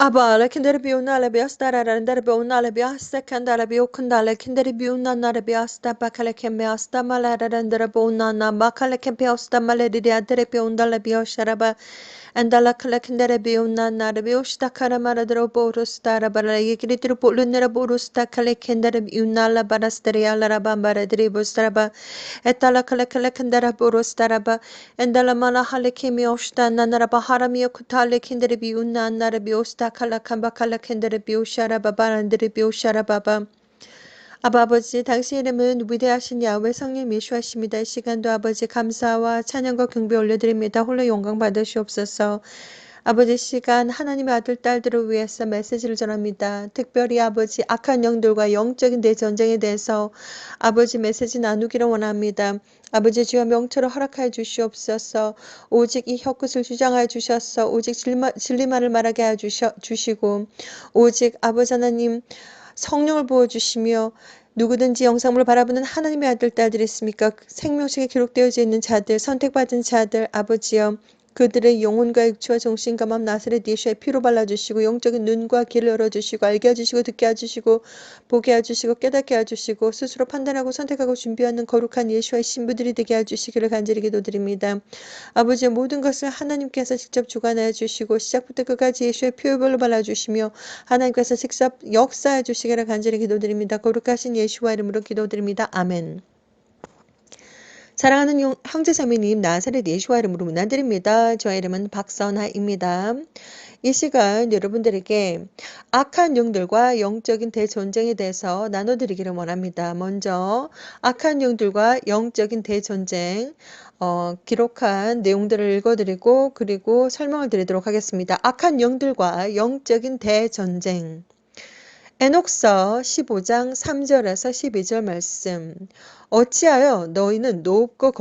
Abale kindere biuna le biastara rendere biuna le biasta kandale biukundale kindere biuna nare biasta bakale kembiasta malada rendere biuna na bakale kembiasta maledi diadere biunda le biosharaba andala kala kindere biuna nare biosta karamara dro borusta rabala yikritri polunere borusta kale kindere biuna la barasteria la rabambara dribustraba etala kala kala kindere borustaraba endala mana halekimi oshta nanara baharamia kutale kindere biuna nare biosta kala kamba kala kendere 비오샤라 바바란드리 비오샤라 바바 아버지 당신 이름은 위대하신 야훼 성령 예수하십니다. 이 시간도 아버지 감사와 찬양과 경배 올려드립니다. 홀로 영광 받으시옵소서. 아버지 시간 하나님의 아들 딸들을 위해서 메시지를 전합니다. 특별히 아버지 악한 영들과 영적인 대전쟁에 대해서 아버지 메시지 나누기를 원합니다. 아버지 주여 명철을 허락하여 주시옵소서. 오직 이 혀끝을 주장하여 주셔서 오직 진리만을 말하게 하여 주시고 오직 아버지 하나님 성령을 부어주시며 누구든지 영상을 바라보는 하나님의 아들 딸들이 있습니까? 생명책에 기록되어져 있는 자들, 선택받은 자들, 아버지여 그들의 영혼과 육체와 정신과 마음 나사렛 예수의 피로 발라주시고 영적인 눈과 귀를 열어주시고 알게 해주시고 듣게 해주시고 보게 해주시고 깨닫게 해주시고 스스로 판단하고 선택하고 준비하는 거룩한 예수의 신부들이 되게 해주시기를 간절히 기도드립니다. 아버지의 모든 것을 하나님께서 직접 주관하여 주시고 시작부터 끝까지 예수의 피로 발라주시며 하나님께서 직접 역사해 주시기를 간절히 기도드립니다. 거룩하신 예수와 이름으로 기도드립니다. 아멘. 사랑하는 형제자매님 나사렛 예수와 이름으로 문안드립니다. 저의 이름은 박선아입니다. 이 시간 여러분들에게 악한 영들과 영적인 대전쟁에 대해서 나눠드리기를 원합니다. 먼저 악한 영들과 영적인 대전쟁 기록한 내용들을 읽어드리고 그리고 설명을 드리도록 하겠습니다. 악한 영들과 영적인 대전쟁 에녹서 15장 3절에서 12절 말씀 어찌하여 너희는 높고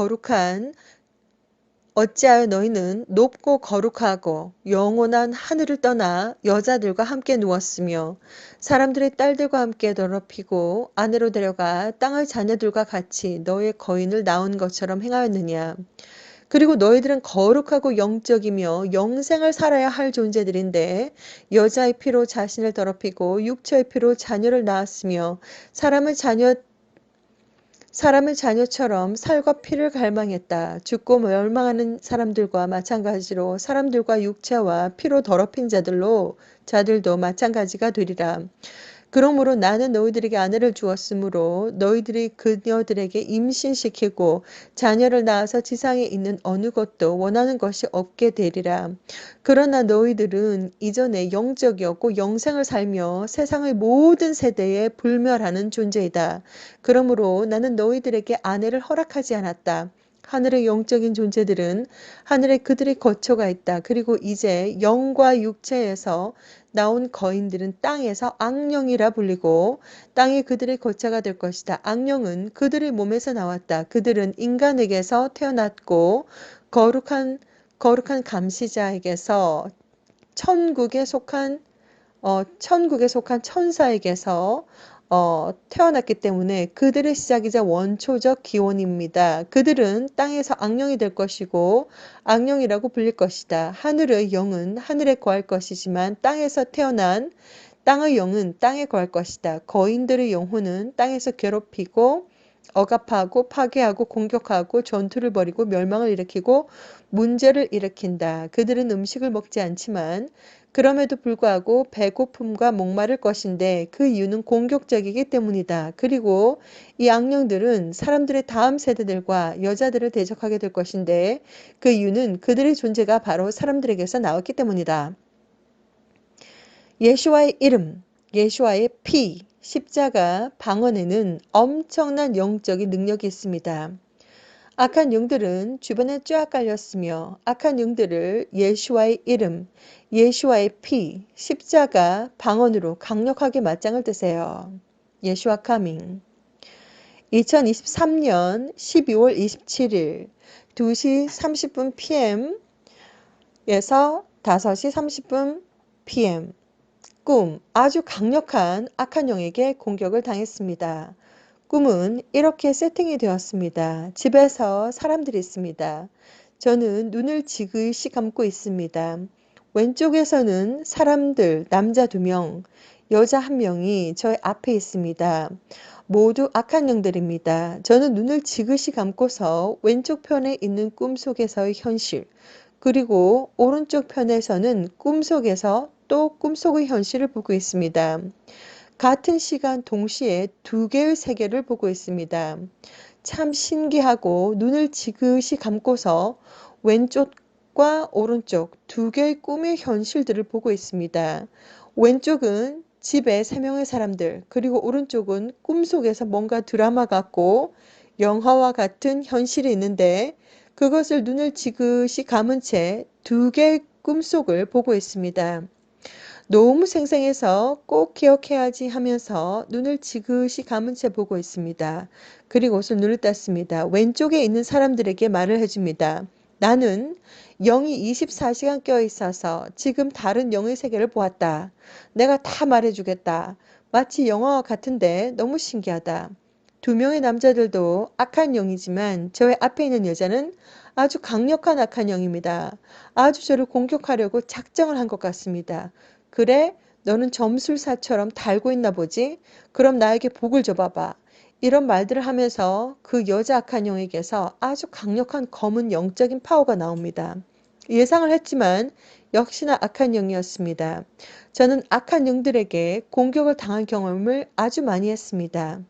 거룩하고 영원한 하늘을 떠나 여자들과 함께 누웠으며 사람들의 딸들과 함께 더럽히고 아내로 데려가 땅의 자녀들과 같이 너의 거인을 낳은 것처럼 행하였느냐. 그리고 너희들은 거룩하고 영적이며 영생을 살아야 할 존재들인데 여자의 피로 자신을 더럽히고 육체의 피로 자녀를 낳았으며 사람의 자녀처럼 살과 피를 갈망했다. 죽고 멸망하는 사람들과 마찬가지로 사람들과 육체와 피로 더럽힌 자들도 마찬가지가 되리라. 그러므로 나는 너희들에게 아내를 주었으므로 너희들이 그녀들에게 임신시키고 자녀를 낳아서 지상에 있는 어느 것도 원하는 것이 없게 되리라. 그러나 너희들은 이전에 영적이었고 영생을 살며 세상의 모든 세대에 불멸하는 존재이다. 그러므로 나는 너희들에게 아내를 허락하지 않았다. 하늘의 영적인 존재들은 하늘에 그들의 거처가 있다. 그리고 이제 영과 육체에서 나온 거인들은 땅에서 악령이라 불리고 땅이 그들의 거처가 될 것이다. 악령은 그들의 몸에서 나왔다. 그들은 인간에게서 태어났고 거룩한 감시자에게서 천국에 속한 천사에게서 태어났기 때문에 그들의 시작이자 원초적 기원입니다. 그들은 땅에서 악령이 될 것이고 악령이라고 불릴 것이다. 하늘의 영은 하늘에 거할 것이지만 땅에서 태어난 땅의 영은 땅에 거할 것이다. 거인들의 영혼은 땅에서 괴롭히고 억압하고 파괴하고 공격하고 전투를 벌이고 멸망을 일으키고 문제를 일으킨다. 그들은 음식을 먹지 않지만 그럼에도 불구하고 배고픔과 목마를 것인데 그 이유는 공격적이기 때문이다. 그리고 이 악령들은 사람들의 다음 세대들과 여자들을 대적하게 될 것인데 그 이유는 그들의 존재가 바로 사람들에게서 나왔기 때문이다. 예수와의 이름, 예수와의 피, 십자가 방언에는 엄청난 영적인 능력이 있습니다. 악한 영들은 주변에 쫙 깔렸으며 악한 영들을 예수와의 이름, 예수와의 피, 십자가, 방언으로 강력하게 맞짱을 뜨세요. 예수와 카밍 2023년 12월 27일 2시 30분 PM에서 5시 30분 PM 꿈 아주 강력한 악한 영에게 공격을 당했습니다. 꿈은 이렇게 세팅이 되었습니다. 집에서 사람들이 있습니다. 저는 눈을 지그시 감고 있습니다. 왼쪽에서는 사람들, 남자 2명, 여자 1명이 저의 앞에 있습니다. 모두 악한 영들입니다. 저는 눈을 지그시 감고서 왼쪽 편에 있는 꿈속에서의 현실, 그리고 오른쪽 편에서는 꿈속에서 또 꿈속의 현실을 보고 있습니다. 같은 시간 동시에 2개의 세계를 보고 있습니다. 참 신기하고 눈을 지그시 감고서 왼쪽과 오른쪽 2개의 꿈의 현실들을 보고 있습니다. 왼쪽은 집에 3명의 사람들, 그리고 오른쪽은 꿈속에서 뭔가 드라마 같고 영화와 같은 현실이 있는데 그것을 눈을 지그시 감은 채 2개의 꿈속을 보고 있습니다. 너무 생생해서 꼭 기억해야지 하면서 눈을 지그시 감은 채 보고 있습니다. 그리고서 눈을 떴습니다. 왼쪽에 있는 사람들에게 말을 해줍니다. 나는 영이 24시간 껴 있어서 지금 다른 영의 세계를 보았다. 내가 다 말해주겠다. 마치 영화와 같은데 너무 신기하다. 2명의 남자들도 악한 영이지만 저의 앞에 있는 여자는 아주 강력한 악한 영입니다. 아주 저를 공격하려고 작정을 한 것 같습니다. 그래? 너는 점술사처럼 달고 있나 보지? 그럼 나에게 복을 줘봐봐. 이런 말들을 하면서 그 여자 악한 영에게서 아주 강력한 검은 영적인 파워가 나옵니다. 예상을 했지만 역시나 악한 영이었습니다. 저는 악한 영들에게 공격을 당한 경험을 아주 많이 했습니다.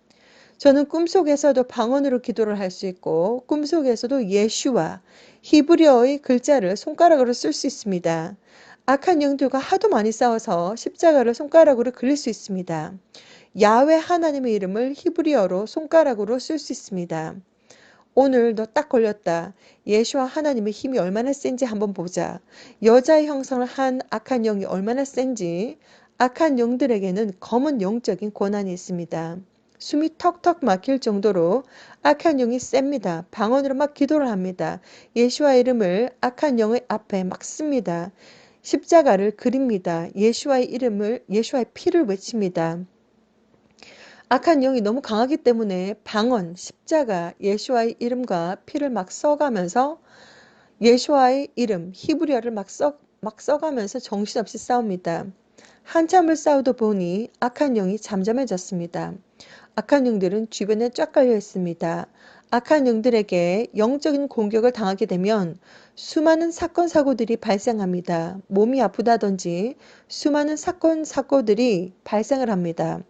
저는 꿈속에서도 방언으로 기도를 할 수 있고 꿈속에서도 예슈와 히브리어의 글자를 손가락으로 쓸 수 있습니다. 악한 영들과 하도 많이 싸워서 십자가를 손가락으로 그릴 수 있습니다. 야훼 하나님의 이름을 히브리어로 손가락으로 쓸 수 있습니다. 오늘 너 딱 걸렸다. 예수와 하나님의 힘이 얼마나 센지 한번 보자. 여자의 형성을 한 악한 영이 얼마나 센지 악한 영들에게는 검은 영적인 권한이 있습니다. 숨이 턱턱 막힐 정도로 악한 영이 셉니다. 방언으로 막 기도를 합니다. 예수와 이름을 악한 영의 앞에 막 씁니다. 십자가를 그립니다. 예수와의 이름을, 예수와의 피를 외칩니다. 악한 영이 너무 강하기 때문에 방언, 십자가, 예수와의 이름과 피를 막 써가면서 예수와의 이름, 히브리어를 막 써가면서 정신없이 싸웁니다. 한참을 싸우다 보니 악한 영이 잠잠해졌습니다. 악한 영들은 주변에 쫙 깔려 있습니다. 악한 영들에게 영적인 공격을 당하게 되면 수많은 사건, 사고들이 발생합니다. 몸이 아프다든지 수많은 사건, 사고들이 발생을 합니다.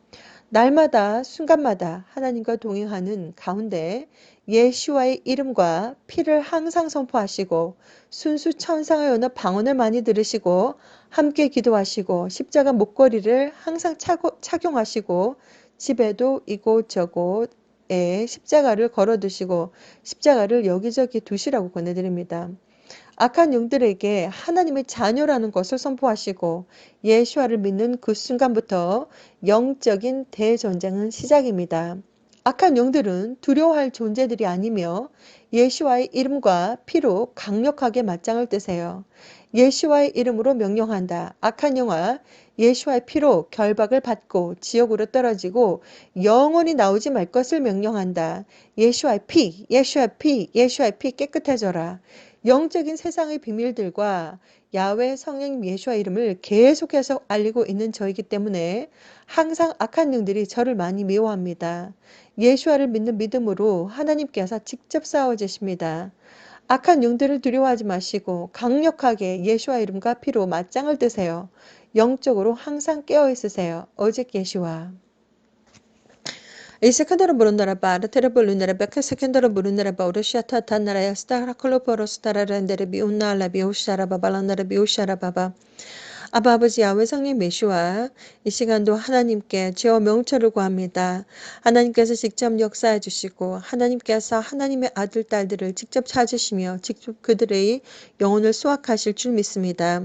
날마다 순간마다 하나님과 동행하는 가운데 예수와의 이름과 피를 항상 선포하시고 순수 천상의 언어 방언을 많이 들으시고 함께 기도하시고 십자가 목걸이를 항상 착용하시고 집에도 이곳저곳에 십자가를 걸어두시고 십자가를 여기저기 두시라고 권해드립니다. 악한 영들에게 하나님의 자녀라는 것을 선포하시고 예수와를 믿는 그 순간부터 영적인 대전쟁은 시작입니다. 악한 영들은 두려워할 존재들이 아니며 예수와의 이름과 피로 강력하게 맞짱을 뜨세요. 예수와의 이름으로 명령한다. 악한 영아, 예수와의 피로 결박을 받고 지옥으로 떨어지고 영원히 나오지 말 것을 명령한다. 예수와의 피, 예수와의 피, 예수와의 피 깨끗해져라. 영적인 세상의 비밀들과 야훼 성령 예수와 이름을 계속해서 알리고 있는 저이기 때문에 항상 악한 영들이 저를 많이 미워합니다. 예수와를 믿는 믿음으로 하나님께서 직접 싸워주십니다. 악한 영들을 두려워하지 마시고 강력하게 예수와 이름과 피로 맞짱을 뜨세요. 영적으로 항상 깨어 있으세요. 오직 예수와. 이세컨드로 부른다라 바르 테레볼루나라 베케 세컨드로 부른다라 바우르시아타 탄나라야 스타라클로포로 스타라렌데레 비운나라 비오샤라 바발란나라 비오샤라 바바. 아버지 야훼 성령 메시와 이 시간도 하나님께 죄와 명철을 구합니다. 하나님께서 직접 역사해 주시고 하나님께서 하나님의 아들 딸들을 직접 찾으시며 직접 그들의 영혼을 수확하실 줄 믿습니다.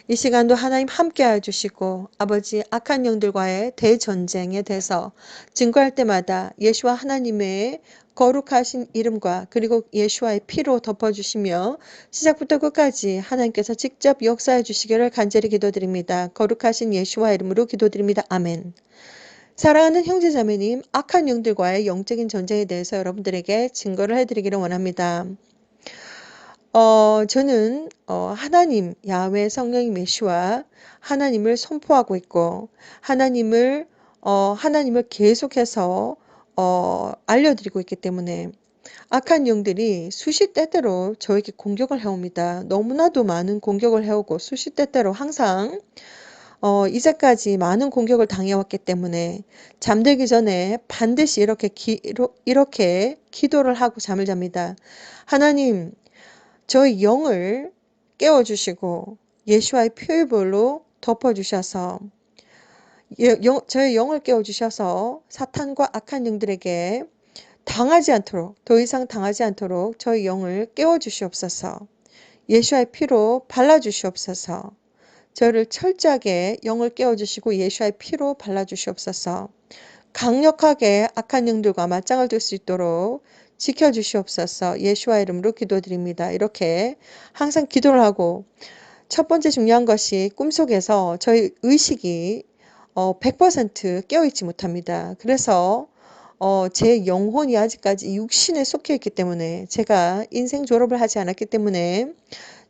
이 시간도 하나님 함께하여 주시고 아버지 악한 영들과의 대전쟁에 대해서 증거할 때마다 예수와 하나님의 거룩하신 이름과 그리고 예수와의 피로 덮어주시며 시작부터 끝까지 하나님께서 직접 역사해 주시기를 간절히 기도드립니다. 거룩하신 예수와 이름으로 기도드립니다. 아멘. 사랑하는 형제자매님, 악한 영들과의 영적인 전쟁에 대해서 여러분들에게 증거를 해드리기를 원합니다. 저는 하나님 야훼 성령님 메시와 하나님을 선포하고 있고 하나님을 계속해서 알려드리고 있기 때문에 악한 영들이 수시때때로 저에게 공격을 해옵니다. 너무나도 많은 공격을 해오고 수시때때로 항상 이제까지 많은 공격을 당해왔기 때문에 잠들기 전에 반드시 이렇게 기도를 하고 잠을 잡니다. 하나님, 저의 영을 깨워주시고 예수와의 표의볼로 덮어주셔서 저의 영을 깨워주셔서 사탄과 악한 영들에게 더 이상 당하지 않도록 저의 영을 깨워주시옵소서. 예수와의 피로 발라주시옵소서. 저를 철저하게 영을 깨워주시고 예수와의 피로 발라주시옵소서. 강력하게 악한 영들과 맞짱을 들 수 있도록 지켜주시옵소서. 예수와 이름으로 기도드립니다. 이렇게 항상 기도를 하고 첫 번째 중요한 것이 꿈속에서 저희 의식이 100% 깨어있지 못합니다. 그래서 제 영혼이 아직까지 육신에 속해 있기 때문에 제가 인생 졸업을 하지 않았기 때문에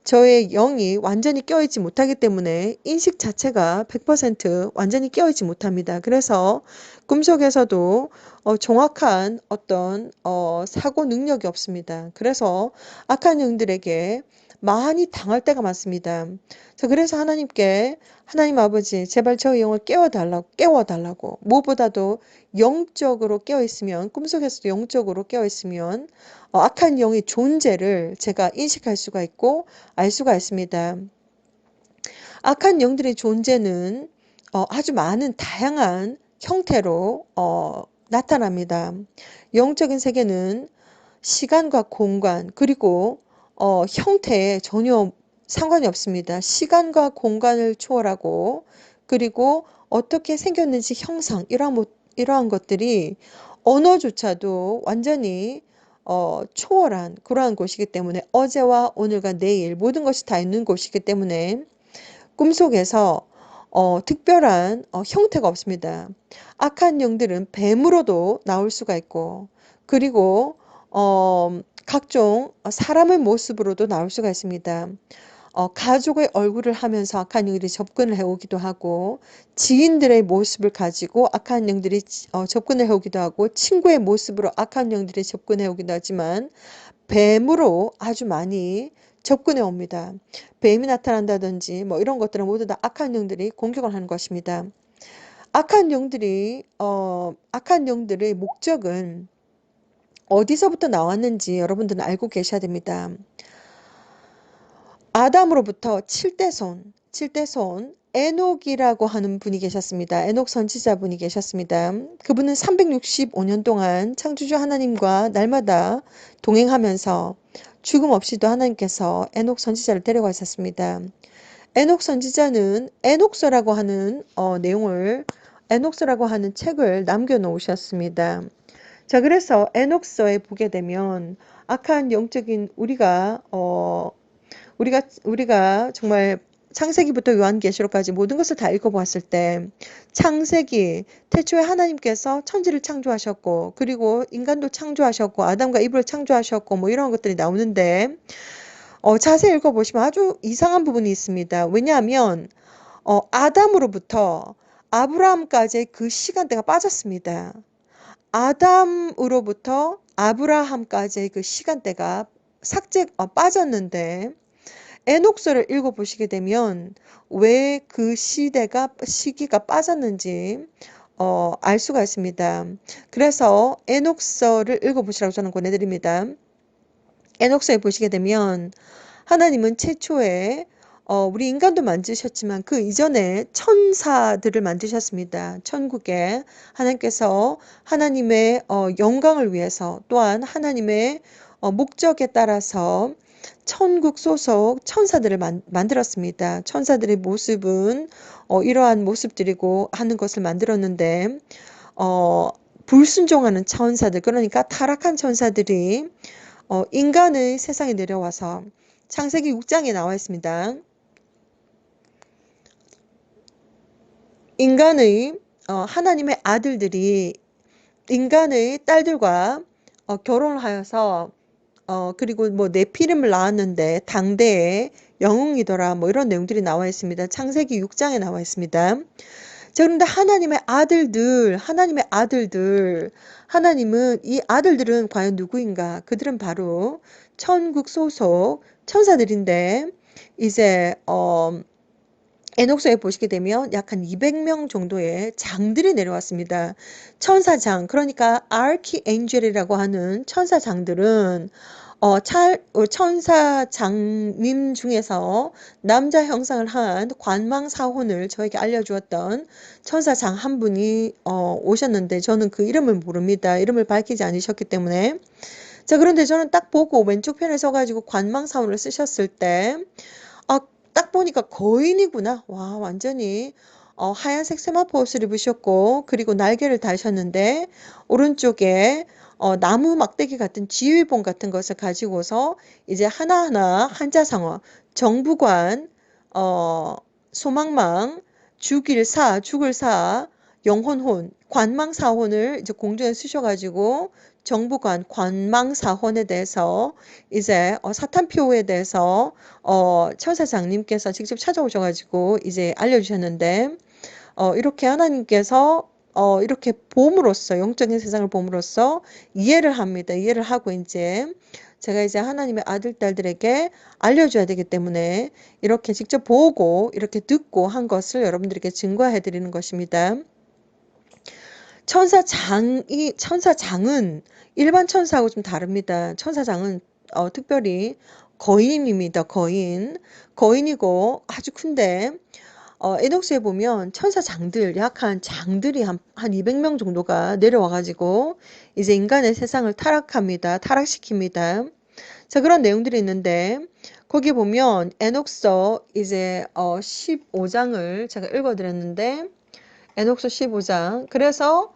저의 영이 완전히 깨어있지 못하기 때문에 인식 자체가 100% 완전히 깨어있지 못합니다. 그래서 꿈속에서도 정확한 어떤 사고 능력이 없습니다. 그래서 악한 영들에게 많이 당할 때가 많습니다. 그래서 하나님 아버지 제발 저의 영을 깨워달라고 무엇보다도 영적으로 깨어있으면 꿈속에서도 영적으로 깨어있으면 악한 영의 존재를 제가 인식할 수가 있고 알 수가 있습니다. 악한 영들의 존재는 아주 많은 다양한 형태로 나타납니다. 영적인 세계는 시간과 공간 그리고 형태에 전혀 상관이 없습니다. 시간과 공간을 초월하고 그리고 어떻게 생겼는지 형상 이러한 것들이 언어조차도 완전히 초월한 그러한 곳이기 때문에 어제와 오늘과 내일 모든 것이 다 있는 곳이기 때문에 꿈속에서 특별한 형태가 없습니다. 악한 영들은 뱀으로도 나올 수가 있고 그리고 각종 사람의 모습으로도 나올 수가 있습니다. 가족의 얼굴을 하면서 악한 영들이 접근을 해오기도 하고 지인들의 모습을 가지고 악한 영들이 접근을 해오기도 하고 친구의 모습으로 악한 영들이 접근해 오기도 하지만 뱀으로 아주 많이 접근해 옵니다. 뱀이 나타난다든지 뭐 이런 것들은 모두 다 악한 영들이 공격을 하는 것입니다. 악한 영들의 목적은 어디서부터 나왔는지 여러분들은 알고 계셔야 됩니다. 아담으로부터 7대손 에녹이라고 하는 분이 계셨습니다. 에녹 선지자분이 계셨습니다. 그분은 365년 동안 창조주 하나님과 날마다 동행하면서 죽음 없이도 하나님께서 에녹 선지자를 데려가셨습니다. 에녹 선지자는 에녹서라고 하는 에녹서라고 하는 책을 남겨놓으셨습니다. 자, 그래서 에녹서에 보게 되면 악한 영적인 우리가 정말 창세기부터 요한계시록까지 모든 것을 다 읽어보았을 때 창세기 태초에 하나님께서 천지를 창조하셨고 그리고 인간도 창조하셨고 아담과 이브를 창조하셨고 뭐 이런 것들이 나오는데 자세히 읽어보시면 아주 이상한 부분이 있습니다. 왜냐하면 아담으로부터 아브라함까지의 그 시간대가 빠졌습니다. 아담으로부터 아브라함까지의 그 시간대가 빠졌는데 에녹서를 읽어보시게 되면 왜 그 시기가 빠졌는지 알 수가 있습니다. 그래서 에녹서를 읽어보시라고 저는 권해드립니다. 에녹서에 보시게 되면 하나님은 최초에 우리 인간도 만드셨지만 그 이전에 천사들을 만드셨습니다. 천국에 하나님께서 하나님의 영광을 위해서 또한 하나님의 목적에 따라서 천국 소속 천사들을 만들었습니다. 천사들의 모습은 이러한 모습들이고 하는 것을 만들었는데 불순종하는 천사들 그러니까 타락한 천사들이 인간의 세상에 내려와서 창세기 6장에 나와 있습니다. 하나님의 아들들이 인간의 딸들과 결혼을 하여서 그리고 뭐 네피림을 낳았는데 당대에 영웅이더라. 뭐 이런 내용들이 나와 있습니다. 창세기 6장에 나와 있습니다. 자, 그런데 하나님의 아들들, 하나님은 이 아들들은 과연 누구인가? 그들은 바로 천국 소속 천사들인데, 이제, 에녹서에 보시게 되면 약 한 200명 정도의 장들이 내려왔습니다. 천사장, 그러니까 아르키엔젤이라고 하는 천사장들은 천사장님 중에서 남자 형상을 한 관망사혼을 저에게 알려주었던 천사장 한 분이 오셨는데 저는 그 이름을 모릅니다. 이름을 밝히지 않으셨기 때문에. 자, 그런데 저는 딱 보고 왼쪽 편에 서가지고 관망사혼을 쓰셨을 때 어, 딱 보니까 거인이구나. 와, 완전히 하얀색 세마포 옷을 입으셨고 그리고 날개를 달셨는데 오른쪽에 나무 막대기 같은 지휘봉 같은 것을 가지고서 이제 하나하나 한자상어, 정부관, 어, 소망망, 죽을 사, 영혼혼, 관망사혼을 이제 공중에 쓰셔가지고 정부관, 관망사혼에 대해서 이제 사탄표에 대해서 천사장님께서 직접 찾아오셔가지고 이제 알려주셨는데 이렇게 하나님께서 이렇게 봄으로써 영적인 세상을 봄으로써 이해를 합니다. 이해를 하고 이제 제가 이제 하나님의 아들, 딸들에게 알려줘야 되기 때문에 이렇게 직접 보고 이렇게 듣고 한 것을 여러분들에게 증거해 드리는 것입니다. 천사장은 일반 천사하고 좀 다릅니다. 천사장은 특별히 거인입니다. 거인이고 아주 큰데 에녹스에 보면 천사장들 약한 장들이 한 200명 정도가 내려와가지고 이제 인간의 세상을 타락시킵니다. 자, 그런 내용들이 있는데 거기 보면 에녹서 이제 15장을 제가 읽어드렸는데 에녹서 15장. 그래서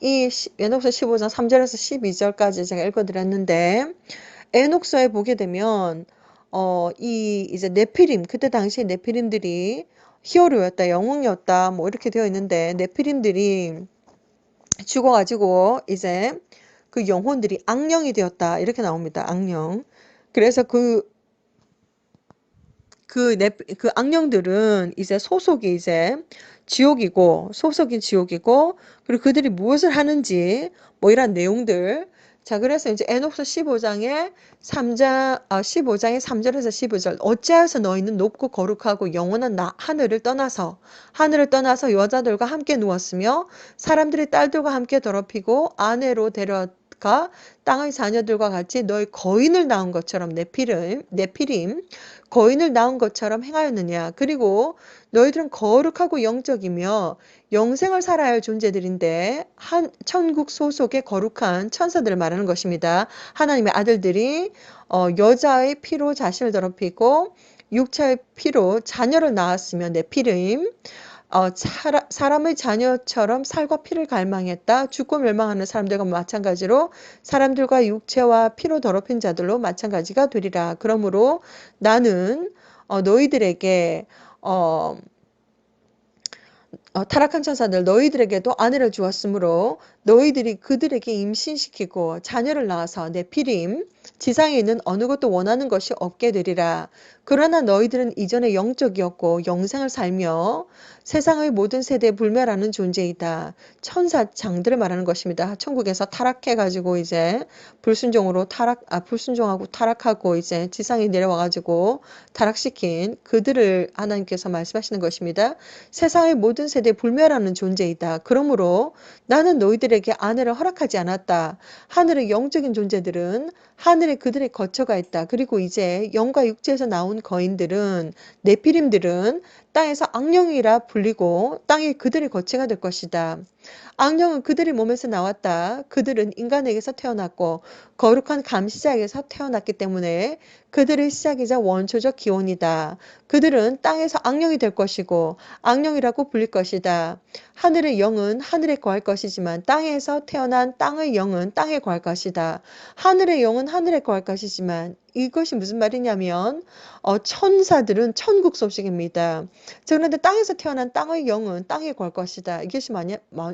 이 에녹서 15장 3절에서 12절까지 제가 읽어드렸는데 에녹서에 보게 되면 이 이제 네피림, 그때 당시에 네피림들이 히어로였다, 영웅이었다, 뭐 이렇게 되어 있는데 네피림들이 죽어가지고 이제 그 영혼들이 악령이 되었다 이렇게 나옵니다. 악령. 그래서 그 악령들은 이제 소속이 지옥이고, 그리고 그들이 무엇을 하는지, 뭐 이런 내용들. 자, 그래서 이제 에녹서 15장의 3절에서 15절. 어찌하여서 너희는 높고 거룩하고 영원한 하늘을 떠나서 여자들과 함께 누웠으며, 사람들이 딸들과 함께 더럽히고, 아내로 데려가 땅의 자녀들과 같이 너희 거인을 낳은 것처럼 네피림, 거인을 낳은 것처럼 행하였느냐. 그리고 너희들은 거룩하고 영적이며 영생을 살아야 할 존재들인데 천국 소속의 거룩한 천사들을 말하는 것입니다. 하나님의 아들들이 여자의 피로 자신을 더럽히고 육체의 피로 자녀를 낳았으며 네피림, 사람의 자녀처럼 살과 피를 갈망했다. 죽고 멸망하는 사람들과 마찬가지로 사람들과 육체와 피로 더럽힌 자들로 마찬가지가 되리라. 그러므로 나는 너희들에게 타락한 천사들 너희들에게도 아내를 주었으므로 너희들이 그들에게 임신시키고 자녀를 낳아서 네피림 지상에 있는 어느 것도 원하는 것이 없게 되리라. 그러나 너희들은 이전에 영적이었고 영생을 살며 세상의 모든 세대에 불멸하는 존재이다. 천사장들을 말하는 것입니다. 천국에서 타락해가지고 이제 불순종하고 타락하고 이제 지상에 내려와가지고 타락시킨 그들을 하나님께서 말씀하시는 것입니다. 세상의 모든 세대에 불멸하는 존재이다. 그러므로 나는 너희들에게 아내를 허락하지 않았다. 하늘의 영적인 존재들은 하늘에 그들의 거처가 있다. 그리고 이제 영과 육체에서 나온 거인들은 네피림들은 땅에서 악령이라 불리고 땅에 그들의 거처가 될 것이다. 악령은 그들의 몸에서 나왔다. 그들은 인간에게서 태어났고 거룩한 감시자에게서 태어났기 때문에 그들의 시작이자 원초적 기원이다. 그들은 땅에서 악령이 될 것이고 악령이라고 불릴 것이다. 하늘의 영은 하늘에 거할 것이지만 땅에서 태어난 땅의 영은 땅에 거할 것이다. 하늘의 영은 하늘에 거할 것이지만 이것이 무슨 말이냐면 천사들은 천국 소식입니다. 그런데 땅에서 태어난 땅의 영은 땅에 거할 것이다. 이것이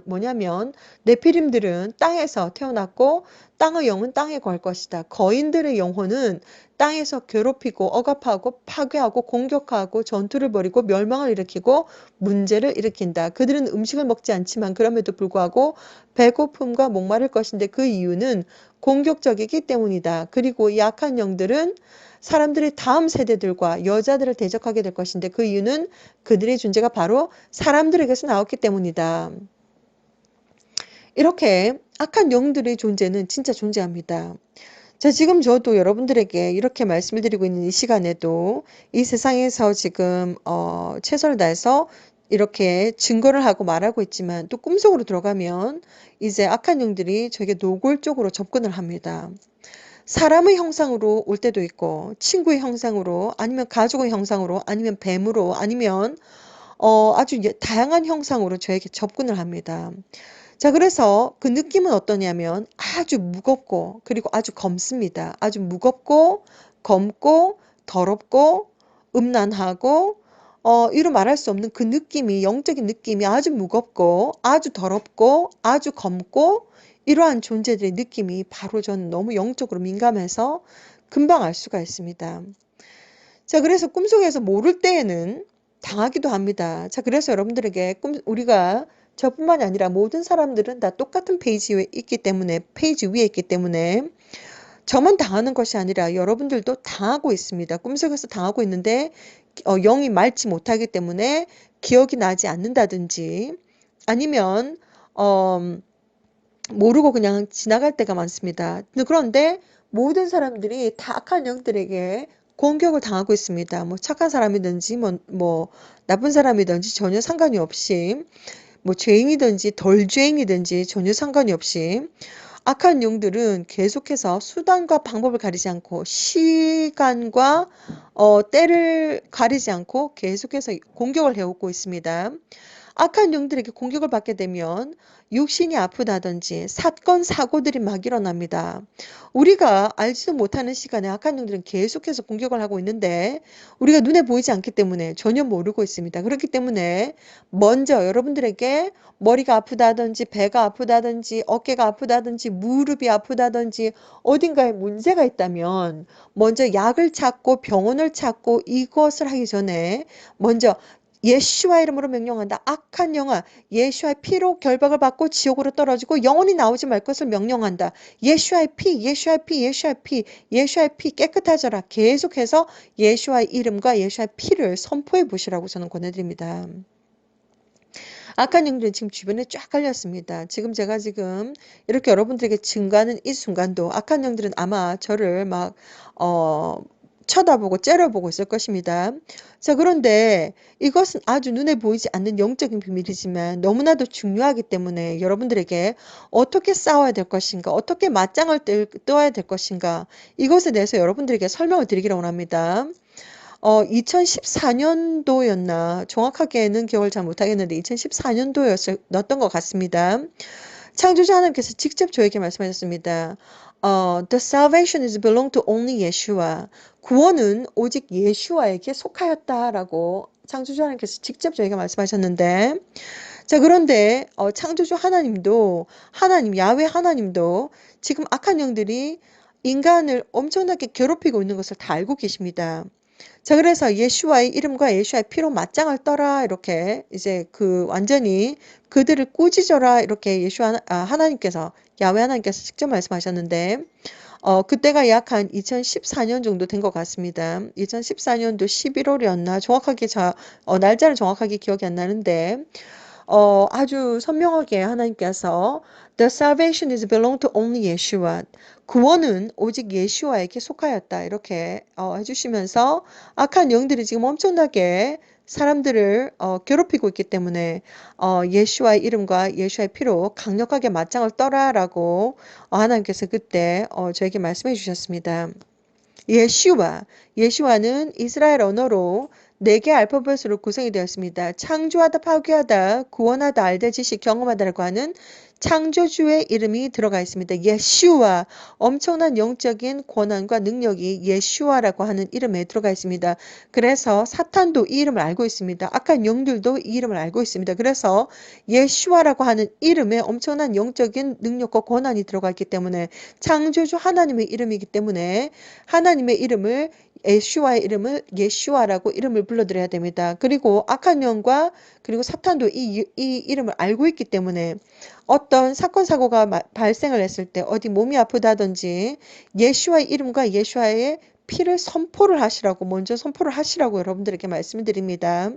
뭐냐면 네피림들은 땅에서 태어났고 땅의 영은 땅에 땅에 걸 것이다. 거인들의 영혼은 땅에서 괴롭히고 억압하고 파괴하고 공격하고 전투를 벌이고 멸망을 일으키고 문제를 일으킨다. 그들은 음식을 먹지 않지만 그럼에도 불구하고 배고픔과 목마를 것인데 그 이유는 공격적이기 때문이다. 그리고 약한 영들은 사람들의 다음 세대들과 여자들을 대적하게 될 것인데 그 이유는 그들의 존재가 바로 사람들에게서 나왔기 때문이다. 이렇게 악한 영들의 존재는 진짜 존재합니다. 자, 지금 저도 여러분들에게 이렇게 말씀을 드리고 있는 이 시간에도 이 세상에서 지금 최선을 다해서 이렇게 증거를 하고 말하고 있지만 또 꿈속으로 들어가면 이제 악한 영들이 저에게 노골적으로 접근을 합니다. 사람의 형상으로 올 때도 있고 친구의 형상으로 아니면 가족의 형상으로 아니면 뱀으로 아니면 아주 다양한 형상으로 저에게 접근을 합니다. 자, 그래서 그 느낌은 어떠냐면 아주 무겁고 그리고 아주 검습니다. 아주 무겁고 검고 더럽고 음란하고 이루 말할 수 없는 그 느낌이 영적인 느낌이 아주 무겁고 아주 더럽고 아주 검고 이러한 존재들의 느낌이 바로 저는 너무 영적으로 민감해서 금방 알 수가 있습니다. 자, 그래서 꿈속에서 모를 때에는 당하기도 합니다. 자, 그래서 여러분들에게 우리가 저뿐만이 아니라 모든 사람들은 다 똑같은 페이지 위에 있기 때문에 저만 당하는 것이 아니라 여러분들도 당하고 있습니다. 꿈속에서 당하고 있는데 영이 맑지 못하기 때문에 기억이 나지 않는다든지 아니면 모르고 그냥 지나갈 때가 많습니다. 그런데 모든 사람들이 다 악한 영들에게 공격을 당하고 있습니다. 뭐 착한 사람이든지 뭐 나쁜 사람이든지 전혀 상관이 없이 뭐 죄인이든지 덜 죄인이든지 전혀 상관이 없이 악한 영들은 계속해서 수단과 방법을 가리지 않고 시간과 때를 가리지 않고 계속해서 공격을 해오고 있습니다. 악한 영들에게 공격을 받게 되면 육신이 아프다든지 사건, 사고들이 막 일어납니다. 우리가 알지도 못하는 시간에 악한 영들은 계속해서 공격을 하고 있는데 우리가 눈에 보이지 않기 때문에 전혀 모르고 있습니다. 그렇기 때문에 먼저 여러분들에게 머리가 아프다든지 배가 아프다든지 어깨가 아프다든지 무릎이 아프다든지 어딘가에 문제가 있다면 먼저 약을 찾고 병원을 찾고 이것을 하기 전에 먼저 예수와 이름으로 명령한다. 악한 영아, 예수의 피로 결박을 받고 지옥으로 떨어지고 영원히 나오지 말 것을 명령한다. 예수의 피, 예수의 피, 예수의 피, 예수의 피 깨끗하져라. 계속해서 예수의 이름과 예수의 피를 선포해 보시라고 저는 권해드립니다. 악한 영들은 지금 주변에 쫙 깔렸습니다. 제가 이렇게 여러분들에게 증가하는 이 순간도 악한 영들은 아마 저를 막 쳐다보고 째려보고 있을 것입니다. 자, 그런데 이것은 아주 눈에 보이지 않는 영적인 비밀이지만 너무나도 중요하기 때문에 여러분들에게 어떻게 싸워야 될 것인가, 어떻게 맞짱을 떠야 될 것인가, 이것에 대해서 여러분들에게 설명을 드리기를 원합니다. 2014년도였나 정확하게는 기억을 잘 못하겠는데 2014년도였던 것 같습니다. 창조주 하나님께서 직접 저에게 말씀하셨습니다. The salvation is belong to only Yeshua. 구원은 오직 예수와에게 속하였다라고 창조주 하나님께서 직접 저에게 말씀하셨는데, 자, 그런데 창조주 야훼 하나님도 지금 악한 영들이 인간을 엄청나게 괴롭히고 있는 것을 다 알고 계십니다. 자, 그래서 예수와의 이름과 예수와의 피로 맞짱을 떠라 이렇게 이제 완전히 그들을 꾸짖어라 이렇게 하나님께서 야훼 하나님께서 직접 말씀하셨는데 그때가 약 한 2014년 정도 된 것 같습니다. 2014년도 11월이었나 정확하게 날짜를 정확하게 기억이 안 나는데 아주 선명하게 하나님께서 The salvation is belong to only Yeshua. 구원은 오직 예수와에게 속하였다. 이렇게 해주시면서 악한 영들이 지금 엄청나게 사람들을 괴롭히고 있기 때문에 예수와의 이름과 예수와의 피로 강력하게 맞짱을 떠라라고 하나님께서 그때 저에게 말씀해 주셨습니다. 예수와는 이스라엘 언어로 4개 알파벳으로 구성이 되었습니다. 창조하다, 파괴하다, 구원하다, 알다, 지식, 경험하다라고 하는 창조주의 이름이 들어가 있습니다. 예슈아, 엄청난 영적인 권한과 능력이 예슈아라고 하는 이름에 들어가 있습니다. 그래서 사탄도 이 이름을 알고 있습니다. 악한 영들도 이 이름을 알고 있습니다. 그래서 예슈아라고 하는 이름에 엄청난 영적인 능력과 권한이 들어가 있기 때문에 창조주 하나님의 이름이기 때문에 하나님의 이름을 예슈아의 이름을 예슈아라고 이름을 불러드려야 됩니다. 그리고 악한 영과 그리고 사탄도 이 이름을 알고 있기 때문에 어떤 사건 사고가 발생을 했을 때 어디 몸이 아프다든지 예수와의 이름과 예수와의 피를 선포를 하시라고 먼저 선포를 하시라고 여러분들에게 말씀을 드립니다.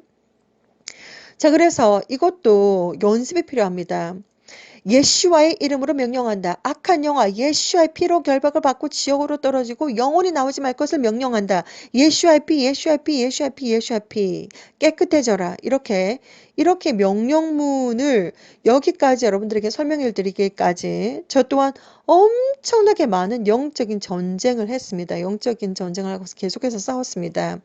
자, 그래서 이것도 연습이 필요합니다. 예슈아의 이름으로 명령한다. 악한 영아 예슈아의 피로 결박을 받고 지옥으로 떨어지고 영원히 나오지 말 것을 명령한다. 예슈아의 피, 예슈아의 피, 예슈아의 피, 예슈아의 피. 깨끗해져라. 이렇게 명령문을 여기까지 여러분들에게 설명해 드리기까지 저 또한 엄청나게 많은 영적인 전쟁을 했습니다. 영적인 전쟁을 하고 계속해서 싸웠습니다.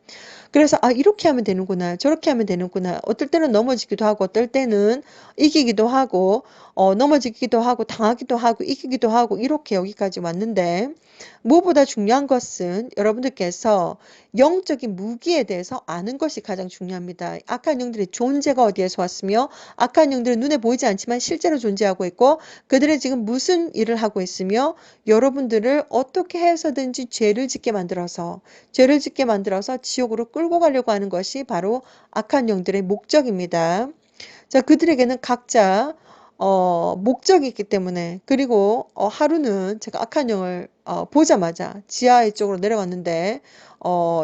그래서 이렇게 하면 되는구나. 저렇게 하면 되는구나. 어떨 때는 넘어지기도 하고 어떨 때는 이기기도 하고 넘어지기도 하고 당하기도 하고 이기기도 하고 이렇게 여기까지 왔는데 무엇보다 중요한 것은 여러분들께서 영적인 무기에 대해서 아는 것이 가장 중요합니다. 악한 영들의 존재가 어디에서 왔으며 악한 영들은 눈에 보이지 않지만 실제로 존재하고 있고 그들이 지금 무슨 일을 하고 있으며 여러분들을 어떻게 해서든지 죄를 짓게 만들어서 지옥으로 끌고 가려고 하는 것이 바로 악한 영들의 목적입니다. 자, 그들에게는 각자 목적이 있기 때문에 그리고 하루는 제가 악한 영을 보자마자 지하 쪽으로 내려갔는데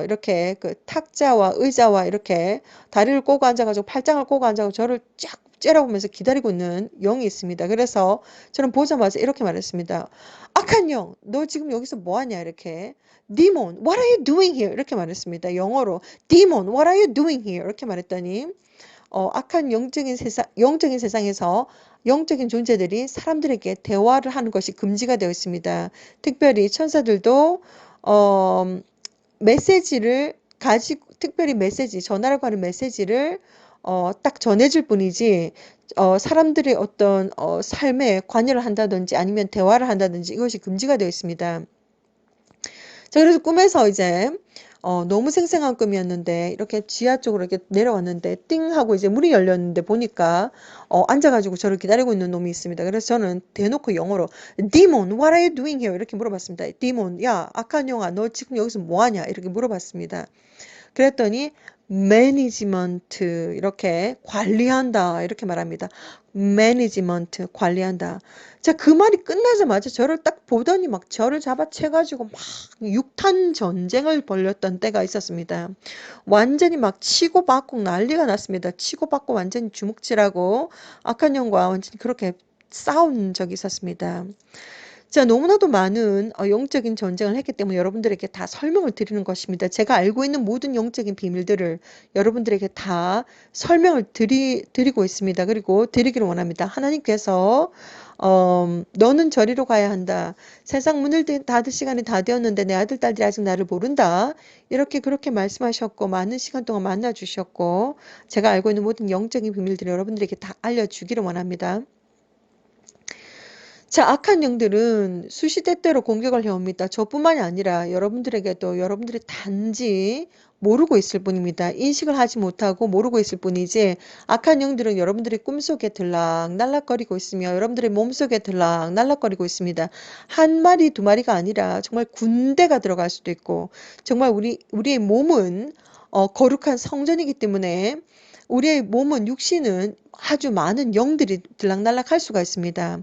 이렇게 그 탁자와 의자와 이렇게 다리를 꼬고 앉아가지고 팔짱을 꼬고 앉아가지고 저를 쫙 째려보면서 기다리고 있는 영이 있습니다. 그래서 저는 보자마자 이렇게 말했습니다. 악한 영, 너 지금 여기서 뭐하냐 이렇게. Demon, what are you doing here? 이렇게 말했습니다. 영어로 Demon, what are you doing here? 이렇게 말했더니 악한 영적인 세상에서 영적인 존재들이 사람들에게 대화를 하는 것이 금지가 되어 있습니다. 특별히 천사들도 메시지를 가지고 특별히 전하라고 하는 메시지를 딱 전해줄 뿐이지 사람들의 어떤 삶에 관여를 한다든지 아니면 대화를 한다든지 이것이 금지가 되어 있습니다. 자, 그래서 꿈에서 이제 너무 생생한 꿈이었는데 이렇게 지하 쪽으로 이렇게 내려왔는데 띵 하고 이제 문이 열렸는데 보니까 앉아가지고 저를 기다리고 있는 놈이 있습니다. 그래서 저는 대놓고 영어로 Demon, what are you doing here? 이렇게 물어봤습니다. Demon, 야 악한 영아 너 지금 여기서 뭐하냐? 이렇게 물어봤습니다. 그랬더니 매니지먼트 이렇게 관리한다 이렇게 말합니다. 매니지먼트 관리한다. 자, 그 말이 끝나자마자 저를 딱 보더니 막 저를 잡아채가지고 막 육탄 전쟁을 벌였던 때가 있었습니다. 완전히 막 치고 받고 난리가 났습니다. 치고 받고 완전히 주먹질하고 악한 영과 완전히 그렇게 싸운 적이 있었습니다. 자, 너무나도 많은 영적인 전쟁을 했기 때문에 여러분들에게 다 설명을 드리는 것입니다. 제가 알고 있는 모든 영적인 비밀들을 여러분들에게 다 설명을 드리고 있습니다. 그리고 드리기를 원합니다. 하나님께서 너는 저리로 가야 한다. 세상 문을 닫을 시간이 다 되었는데 내 아들, 딸들이 아직 나를 모른다. 이렇게 그렇게 말씀하셨고 많은 시간 동안 만나주셨고 제가 알고 있는 모든 영적인 비밀들을 여러분들에게 다 알려주기를 원합니다. 자, 악한 영들은 수시대대로 공격을 해옵니다. 저뿐만이 아니라 여러분들에게도 여러분들이 단지 모르고 있을 뿐입니다. 인식을 하지 못하고 모르고 있을 뿐이지 악한 영들은 여러분들의 꿈속에 들락날락거리고 있으며 여러분들의 몸속에 들락날락거리고 있습니다. 한 마리 두 마리가 아니라 정말 군대가 들어갈 수도 있고 정말 우리의 몸은 거룩한 성전이기 때문에 우리의 몸은 육신은 아주 많은 영들이 들락날락할 수가 있습니다.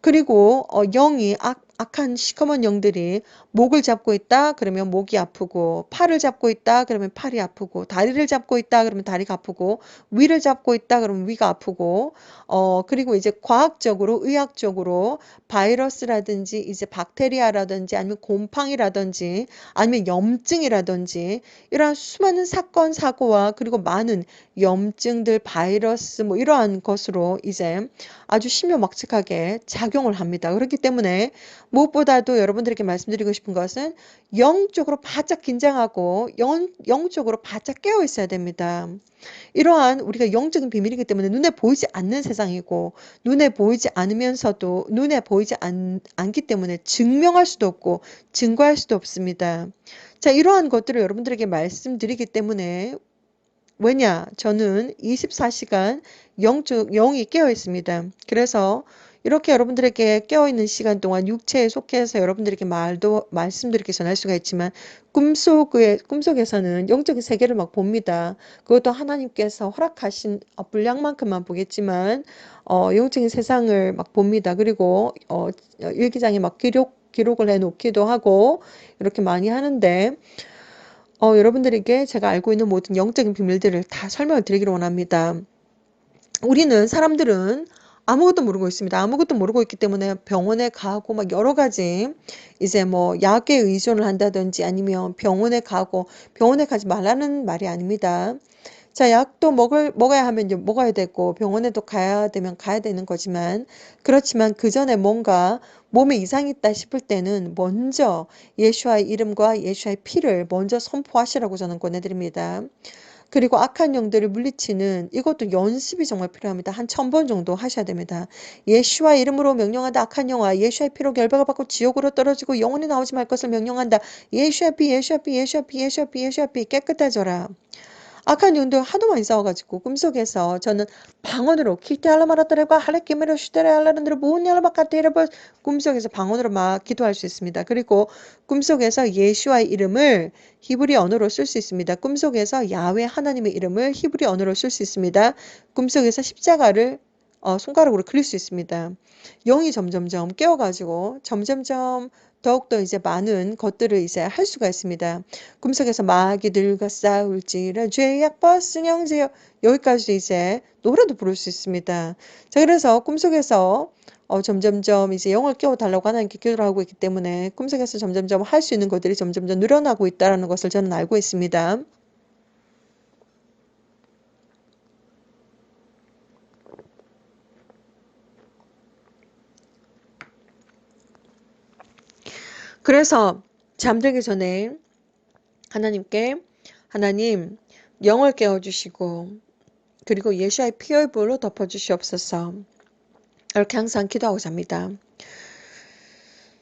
그리고 영이 악한 시커먼 영들이 목을 잡고 있다 그러면 목이 아프고 팔을 잡고 있다 그러면 팔이 아프고 다리를 잡고 있다 그러면 다리가 아프고 위를 잡고 있다 그러면 위가 아프고 그리고 이제 과학적으로 의학적으로 바이러스라든지 이제 박테리아라든지 아니면 곰팡이라든지 아니면 염증이라든지 이러한 수많은 사건 사고와 그리고 많은 염증들 바이러스 뭐 이러한 것으로 이제 아주 신묘막측하게 작용을 합니다. 그렇기 때문에 무엇보다도 여러분들에게 말씀드리고 싶은 것은 영적으로 바짝 긴장하고 영적으로 바짝 깨어 있어야 됩니다. 이러한 우리가 영적인 비밀이기 때문에 눈에 보이지 않는 세상이고 눈에 보이지 않으면서도 눈에 보이지 않기 때문에 증명할 수도 없고 증거할 수도 없습니다. 자, 이러한 것들을 여러분들에게 말씀드리기 때문에 왜냐? 저는 24시간 영이 깨어 있습니다. 그래서 이렇게 여러분들에게 깨어있는 시간 동안 육체에 속해서 여러분들에게 말씀드리게 전할 수가 있지만 꿈속에서는 영적인 세계를 막 봅니다. 그것도 하나님께서 허락하신 분량만큼만 보겠지만, 영적인 세상을 막 봅니다. 그리고, 일기장에 막 기록을 해 놓기도 하고, 이렇게 많이 하는데, 여러분들에게 제가 알고 있는 모든 영적인 비밀들을 다 설명을 드리기를 원합니다. 사람들은 아무것도 모르고 있습니다. 아무것도 모르고 있기 때문에 병원에 가고 막 여러 가지 이제 뭐 약에 의존을 한다든지 아니면 병원에 가지 말라는 말이 아닙니다. 자, 약도 먹어야 하면 이제 먹어야 되고 병원에도 가야 되면 가야 되는 거지만 그렇지만 그 전에 뭔가 몸에 이상이 있다 싶을 때는 먼저 예수와의 이름과 예수와의 피를 먼저 선포하시라고 저는 권해드립니다. 그리고 악한 영들을 물리치는 이것도 연습이 정말 필요합니다. 한 1000번 정도 하셔야 됩니다. 예수와 이름으로 명령한다. 악한 영아 예수의 피로 결박을 받고 지옥으로 떨어지고 영원히 나오지 말 것을 명령한다. 예수의 피 예수의 피 예수의 피 예수의 피 예수의 피 깨끗해져라. 악한 영들 하도 많이 싸워가지고 꿈속에서 저는 방언으로 키테알라마라따레과 할레키메르 슈테레 알라른드르 보은얄라바카테레버 꿈속에서 방언으로 막 기도할 수 있습니다. 그리고 꿈속에서 예수와의 이름을 히브리 언어로 쓸 수 있습니다. 꿈속에서 야훼 하나님의 이름을 히브리 언어로 쓸 수 있습니다. 꿈속에서 십자가를 손가락으로 그릴 수 있습니다. 영이 점점점 깨어가지고 점점점 더욱더 이제 많은 것들을 이제 할 수가 있습니다. 꿈속에서 마귀들과 싸울지라 죄악 벗으영제여 여기까지 이제 노래도 부를 수 있습니다. 자, 그래서 꿈속에서 점점점 이제 영을 깨워달라고 하나님께 기도를 하고 있기 때문에 꿈속에서 점점점 할 수 있는 것들이 점점점 늘어나고 있다는 것을 저는 알고 있습니다. 그래서 잠들기 전에 하나님 영을 깨워주시고 그리고 예수의 피의 불로 덮어주시옵소서. 이렇게 항상 기도하고 잡니다.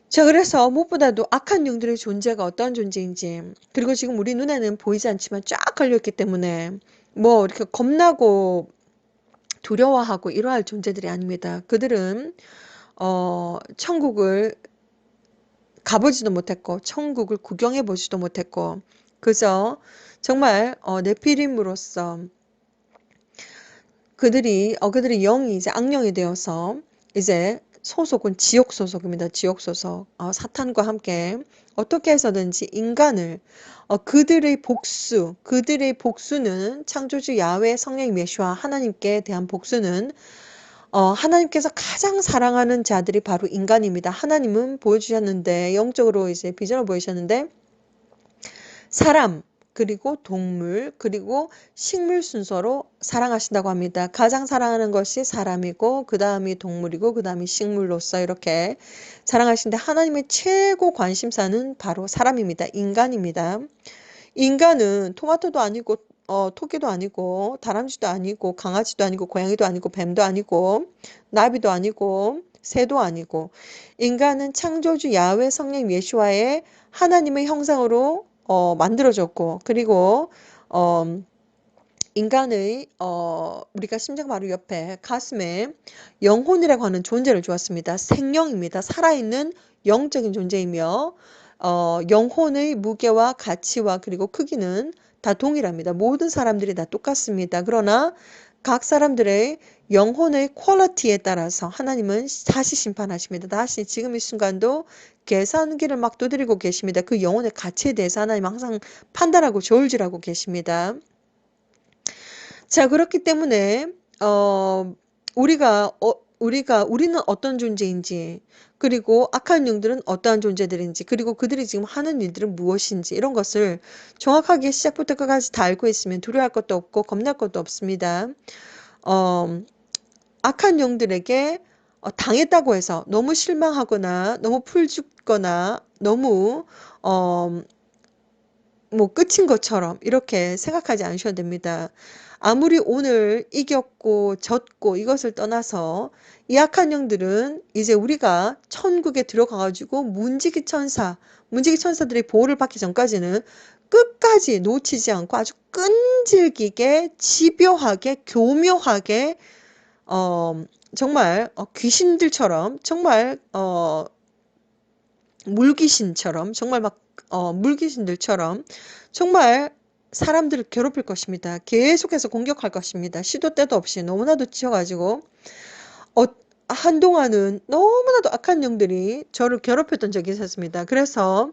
자, 그래서 무엇보다도 악한 영들의 존재가 어떤 존재인지 그리고 지금 우리 눈에는 보이지 않지만 쫙 걸려있기 때문에 뭐 이렇게 겁나고 두려워하고 이러할 존재들이 아닙니다. 그들은 천국을 가보지도 못했고 천국을 구경해 보지도 못했고 그저 정말 네피림으로서 그들이 영이 이제 악령이 되어서 이제 소속은 지옥 소속입니다. 지옥 소속. 사탄과 함께 어떻게 해서든지 인간을 그들의 복수는 창조주 야훼 성령 예수와 하나님께 대한 복수는 하나님께서 가장 사랑하는 자들이 바로 인간입니다. 하나님은 보여주셨는데 영적으로 이제 비전을 보이셨는데 사람 그리고 동물 그리고 식물 순서로 사랑하신다고 합니다. 가장 사랑하는 것이 사람이고 그 다음이 동물이고 그 다음이 식물로서 이렇게 사랑하시는데 하나님의 최고 관심사는 바로 사람입니다. 인간입니다. 인간은 토마토도 아니고 토끼도 아니고 다람쥐도 아니고 강아지도 아니고 고양이도 아니고 뱀도 아니고 나비도 아니고 새도 아니고 인간은 창조주 야훼 성령 예수와의 하나님의 형상으로 만들어졌고 그리고 인간의 우리가 심장 바로 옆에 가슴에 영혼이라고 하는 존재를 주었습니다. 생명입니다. 살아있는 영적인 존재이며 영혼의 무게와 가치와 그리고 크기는 다 동일합니다. 모든 사람들이 다 똑같습니다. 그러나 각 사람들의 영혼의 퀄리티에 따라서 하나님은 다시 심판하십니다. 다시 지금 이 순간도 계산기를 막 두드리고 계십니다. 그 영혼의 가치에 대해서 하나님 항상 판단하고 저울질하고 계십니다. 자, 그렇기 때문에 우리는 어떤 존재인지 그리고 악한 영들은 어떠한 존재들인지 그리고 그들이 지금 하는 일들은 무엇인지 이런 것을 정확하게 시작부터 끝까지 다 알고 있으면 두려워할 것도 없고 겁날 것도 없습니다. 악한 영들에게 당했다고 해서 너무 실망하거나 너무 풀죽거나 너무 어, 뭐 끝인 것처럼 이렇게 생각하지 않으셔도 됩니다. 아무리 오늘 이겼고 졌고 이것을 떠나서 이 악한 영들은 이제 우리가 천국에 들어가가지고 문지기 천사들의 보호를 받기 전까지는 끝까지 놓치지 않고 아주 끈질기게 집요하게 교묘하게 어, 정말 귀신들처럼 정말 물귀신처럼 정말 막 물귀신들처럼 정말 사람들을 괴롭힐 것입니다. 계속해서 공격할 것입니다. 시도 때도 없이 너무나도 지쳐가지고 어, 한동안은 너무나도 악한 영들이 저를 괴롭혔던 적이 있었습니다. 그래서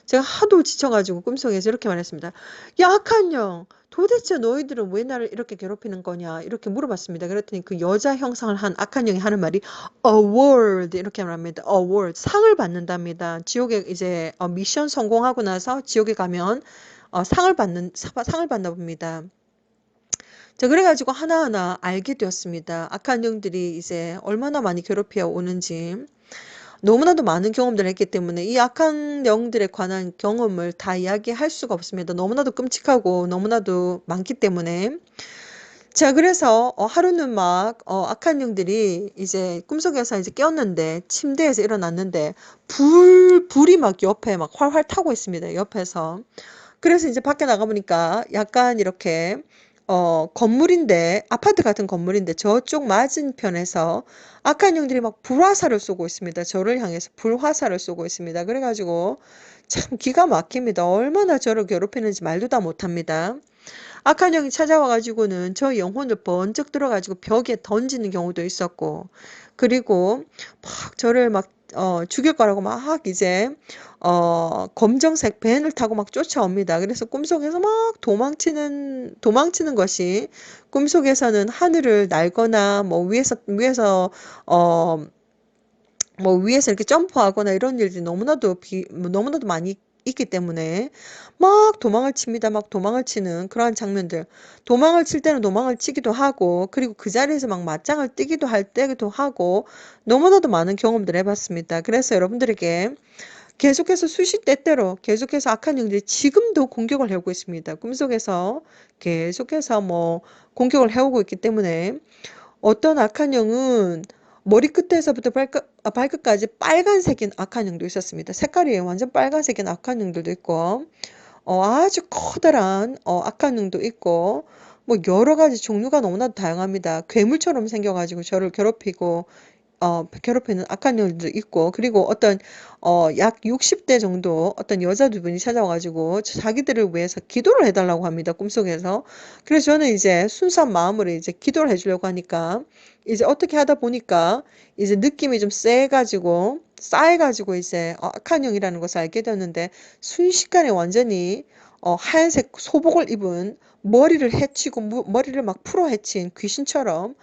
제가 하도 지쳐가지고 꿈속에서 이렇게 말했습니다. 야, 악한 영, 도대체 너희들은 왜 나를 이렇게 괴롭히는 거냐? 이렇게 물어봤습니다. 그랬더니 그 여자 형상을 한 악한 영이 하는 말이 award 이렇게 말합니다. award 상을 받는답니다. 지옥에 이제 미션 성공하고 나서 지옥에 가면 상을 받나 봅니다. 자, 그래가지고 하나하나 알게 되었습니다. 악한 영들이 이제 얼마나 많이 괴롭혀 오는지. 너무나도 많은 경험들을 했기 때문에 이 악한 영들에 관한 경험을 다 이야기할 수가 없습니다. 너무나도 끔찍하고 너무나도 많기 때문에. 자, 그래서 하루는 막 악한 영들이 이제 꿈속에서 이제 깨었는데 침대에서 일어났는데 불이 막 옆에 막 활활 타고 있습니다. 옆에서. 그래서 이제 밖에 나가보니까 약간 이렇게 건물인데 아파트 같은 건물인데 저쪽 맞은편에서 악한 영들이 막 불화살을 쏘고 있습니다. 저를 향해서 불화살을 쏘고 있습니다. 그래가지고 참 기가 막힙니다. 얼마나 저를 괴롭히는지 말도 다 못합니다. 악한 영이 찾아와가지고는 저 영혼을 번쩍 들어가지고 벽에 던지는 경우도 있었고, 그리고 막 저를 막 죽일 거라고 막 이제 검정색 밴을 타고 막 쫓아옵니다. 그래서 꿈속에서 막 도망치는 것이 꿈속에서는 하늘을 날거나 뭐 위에서 어 뭐 위에서 이렇게 점프하거나 이런 일들이 너무나도 많이 있기 때문에 막 도망을 칩니다. 막 도망을 치는 그러한 장면들. 도망을 칠 때는 도망을 치기도 하고, 그리고 그 자리에서 막 맞짱을 뜨기도 하고, 너무나도 많은 경험들을 해봤습니다. 그래서 여러분들에게 계속해서 수시때때로 계속해서 악한 영들이 지금도 공격을 해오고 있습니다. 꿈속에서 계속해서 뭐 공격을 해오고 있기 때문에 어떤 악한 영은 머리끝에서부터 발끝까지 빨간색인 악한 영도 있었습니다. 색깔이 완전 빨간색인 악한 영들도 있고, 아주 커다란 악한 영도 있고, 뭐 여러 가지 종류가 너무나도 다양합니다. 괴물처럼 생겨가지고 저를 괴롭히는 악한 영들도 있고, 그리고 약 60대 정도 어떤 여자 두 분이 찾아와가지고 자기들을 위해서 기도를 해달라고 합니다. 꿈속에서. 그래서 저는 이제 순수한 마음으로 이제 기도를 해주려고 하니까, 이제 어떻게 하다 보니까 이제 느낌이 좀 쌓여가지고 이제 악한 영이라는 것을 알게 되었는데, 순식간에 완전히 하얀색 소복을 입은 머리를 막 풀어 헤친 귀신처럼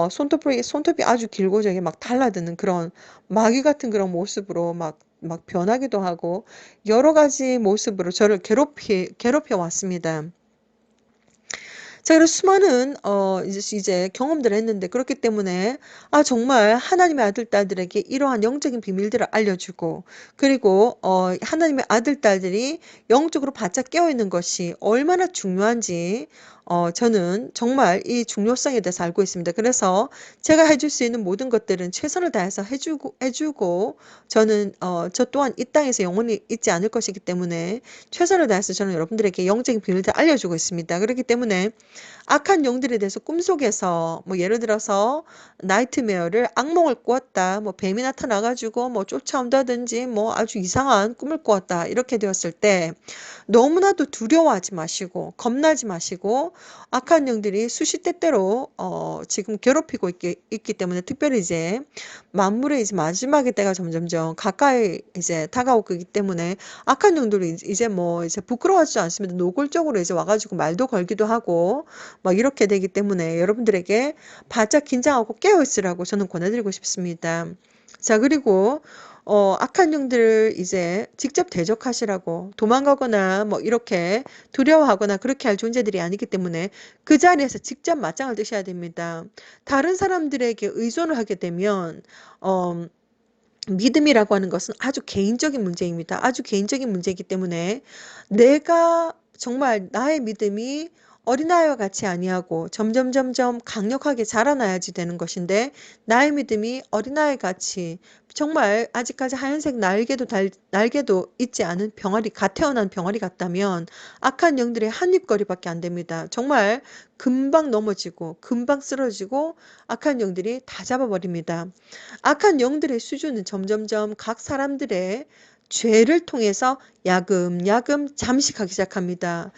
손톱이 아주 길고 저게 막 달라드는 그런 마귀 같은 그런 모습으로 막 변하기도 하고 여러 가지 모습으로 저를 괴롭혀 왔습니다. 자, 그래서 수많은 이제 경험들을 했는데 그렇기 때문에 정말 하나님의 아들 딸들에게 이러한 영적인 비밀들을 알려주고 그리고 하나님의 아들 딸들이 영적으로 바짝 깨어 있는 것이 얼마나 중요한지 저는 정말 이 중요성에 대해서 알고 있습니다. 그래서 제가 해줄 수 있는 모든 것들은 최선을 다해서 해주고 저는 저 또한 이 땅에서 영원히 있지 않을 것이기 때문에 최선을 다해서 저는 여러분들에게 영적인 비밀들을 알려주고 있습니다. 그렇기 때문에 악한 영들에 대해서 꿈속에서 뭐 예를 들어서 나이트메어를 악몽을 꾸었다. 뭐 뱀이 나타나가지고 뭐 쫓아온다든지 뭐 아주 이상한 꿈을 꾸었다. 이렇게 되었을 때 너무나도 두려워하지 마시고 겁나지 마시고 악한 영들이 수시때때로 지금 괴롭히고 있기 때문에 특별히 이제 만물의 이제 마지막의 때가 점점점 가까이 이제 다가오고 있기 때문에 악한 영들이 이제 뭐 이제 부끄러워하지 않습니다. 노골적으로 이제 와가지고 말도 걸기도 하고 막 이렇게 되기 때문에 여러분들에게 바짝 긴장하고 깨어 있으라고 저는 권해드리고 싶습니다. 자, 그리고 악한 영들을 이제 직접 대적하시라고 도망가거나 뭐 이렇게 두려워하거나 그렇게 할 존재들이 아니기 때문에 그 자리에서 직접 맞짱을 뜨셔야 됩니다. 다른 사람들에게 의존을 하게 되면 어, 믿음이라고 하는 것은 아주 개인적인 문제입니다. 아주 개인적인 문제이기 때문에 내가 정말 나의 믿음이 어린아이와 같이 아니하고 점점 강력하게 자라나야지 되는 것인데 나의 믿음이 어린아이 같이 정말 아직까지 하얀색 날개도 있지 않은 병아리, 갓 태어난 병아리 같다면 악한 영들의 한 입거리밖에 안 됩니다. 정말 금방 넘어지고 금방 쓰러지고 악한 영들이 다 잡아버립니다. 악한 영들의 수준은 점점점 각 사람들의 죄를 통해서 야금야금 잠식하기 시작합니다.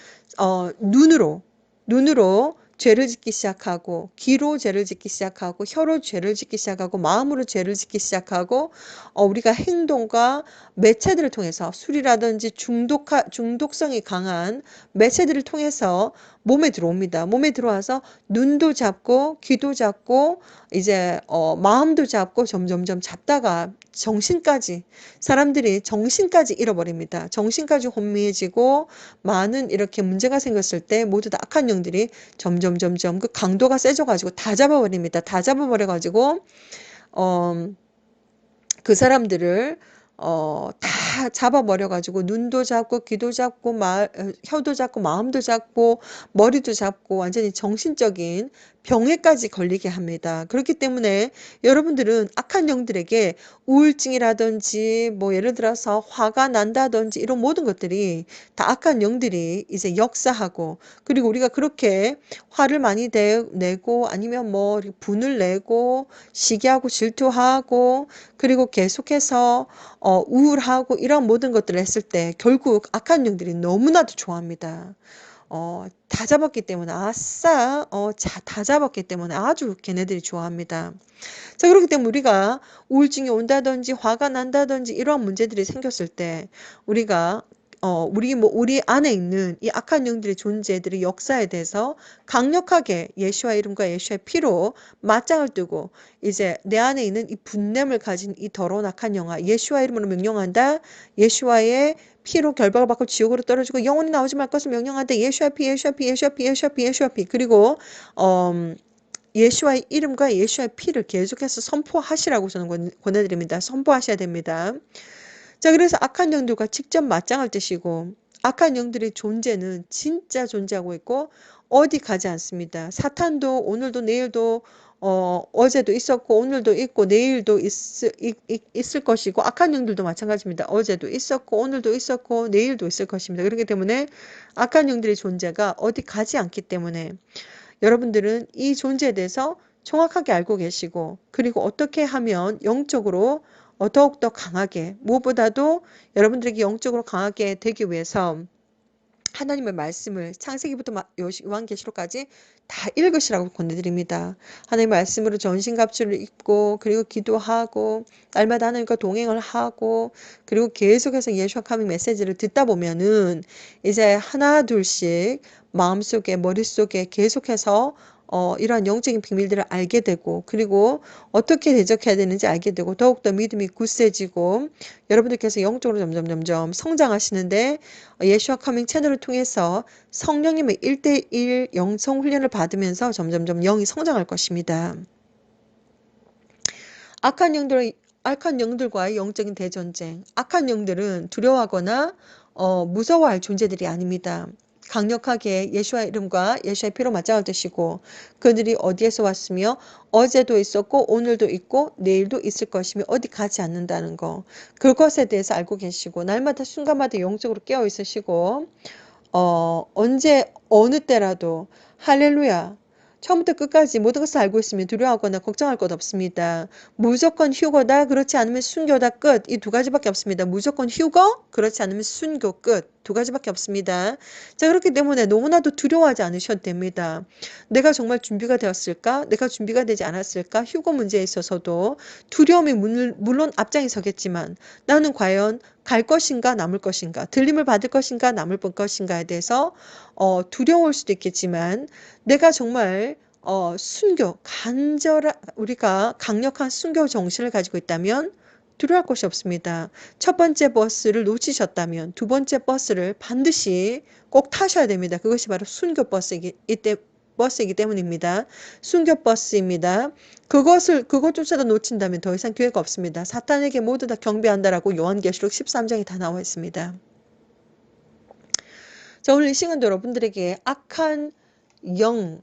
눈으로 죄를 짓기 시작하고, 귀로 죄를 짓기 시작하고, 혀로 죄를 짓기 시작하고, 마음으로 죄를 짓기 시작하고, 우리가 행동과 매체들을 통해서 술이라든지 중독성이 강한 매체들을 통해서 몸에 들어옵니다. 몸에 들어와서 눈도 잡고, 귀도 잡고, 이제 마음도 잡고 점점점 잡다가 사람들이 정신까지 잃어버립니다. 정신까지 혼미해지고 많은 이렇게 문제가 생겼을 때 모두 다 악한 영들이 점점 그 강도가 세져가지고 다 잡아버립니다. 다 잡아버려가지고 그 사람들을 다 잡아버려가지고 눈도 잡고 귀도 잡고 혀도 잡고 마음도 잡고 머리도 잡고 완전히 정신적인 병에까지 걸리게 합니다. 그렇기 때문에 여러분들은 악한 영들에게 우울증이라든지 뭐 예를 들어서 화가 난다든지 이런 모든 것들이 다 악한 영들이 이제 역사하고 그리고 우리가 그렇게 화를 많이 내고 아니면 뭐 분을 내고 시기하고 질투하고 그리고 계속해서 우울하고 이런 모든 것들을 했을 때 결국 악한 영들이 너무나도 좋아합니다. 다 잡았기 때문에 아싸 다 잡았기 때문에 아주 걔네들이 좋아합니다. 자 그렇기 때문에 우리가 우울증이 온다든지 화가 난다든지 이러한 문제들이 생겼을 때 우리가 우리 안에 있는 이 악한 영들의 존재들의 역사에 대해서 강력하게 예수와 이름과 예수의 피로 맞짱을 뜨고 이제 내 안에 있는 이 분냄을 가진 이 더러운 악한 영아 예수와 이름으로 명령한다. 예수와의 피로 결박을 받고 지옥으로 떨어지고 영원히 나오지 말 것을 명령한다. 예수와 피, 예수와 피, 예수와 피, 예수와 피, 예수와 피. 그리고 예수와의 이름과 예수와의 피를 계속해서 선포하시라고 저는 권해드립니다. 선포하셔야 됩니다. 자, 그래서 악한 영들과 직접 맞짱을 뜨시고 악한 영들의 존재는 진짜 존재하고 있고 어디 가지 않습니다. 사탄도 오늘도 내일도 어제도 있었고 오늘도 있고 내일도 있을 것이고 악한 영들도 마찬가지입니다. 어제도 있었고 오늘도 있었고 내일도 있을 것입니다. 그렇기 때문에 악한 영들의 존재가 어디 가지 않기 때문에 여러분들은 이 존재에 대해서 정확하게 알고 계시고 그리고 어떻게 하면 영적으로 더욱더 강하게 무엇보다도 여러분들에게 영적으로 강하게 되기 위해서 하나님의 말씀을 창세기부터 요한계시록까지 다 읽으시라고 권해드립니다. 하나님의 말씀으로 전신갑주를 입고 그리고 기도하고 날마다 하나님과 동행을 하고 그리고 계속해서 예수와 카밍 메시지를 듣다 보면은 이제 하나 둘씩 마음속에 머릿속에 계속해서 이러한 영적인 비밀들을 알게 되고 그리고 어떻게 대적해야 되는지 알게 되고 더욱더 믿음이 굳세지고 여러분들께서 영적으로 점점 성장하시는데 예수와 커밍 채널을 통해서 성령님의 1대1 영성 훈련을 받으면서 점점점 영이 성장할 것입니다. 악한 영들과의 영적인 대전쟁. 악한 영들은 두려워하거나 무서워할 존재들이 아닙니다. 강력하게 예수와 이름과 예수의 피로 맞짱을 뜨시고 그들이 어디에서 왔으며 어제도 있었고 오늘도 있고 내일도 있을 것이며 어디 가지 않는다는 거 그것에 대해서 알고 계시고 날마다 순간마다 영적으로 깨어 있으시고 언제 어느 때라도 할렐루야 처음부터 끝까지 모든 것을 알고 있으면 두려워하거나 걱정할 것 없습니다. 무조건 휴거다. 그렇지 않으면 순교다. 끝. 이 두 가지밖에 없습니다. 무조건 휴거. 그렇지 않으면 순교. 끝. 두 가지밖에 없습니다. 자, 그렇기 때문에 너무나도 두려워하지 않으셔도 됩니다. 내가 정말 준비가 되었을까? 내가 준비가 되지 않았을까? 휴거 문제에 있어서도 두려움이 물론 앞장에 서겠지만 나는 과연 갈 것인가 남을 것인가 들림을 받을 것인가 남을 것인가에 대해서 두려울 수도 있겠지만 내가 정말 우리가 강력한 순교 정신을 가지고 있다면 두려워할 것이 없습니다. 첫 번째 버스를 놓치셨다면 두 번째 버스를 반드시 꼭 타셔야 됩니다. 그것이 바로 순교 버스이기 때문입니다. 순교 버스입니다. 그것조차도 놓친다면 더 이상 기회가 없습니다. 사탄에게 모두 다 경배한다라고 요한계시록 13장에 다 나와 있습니다. 자, 오늘 이 시간도 여러분들에게 악한 영,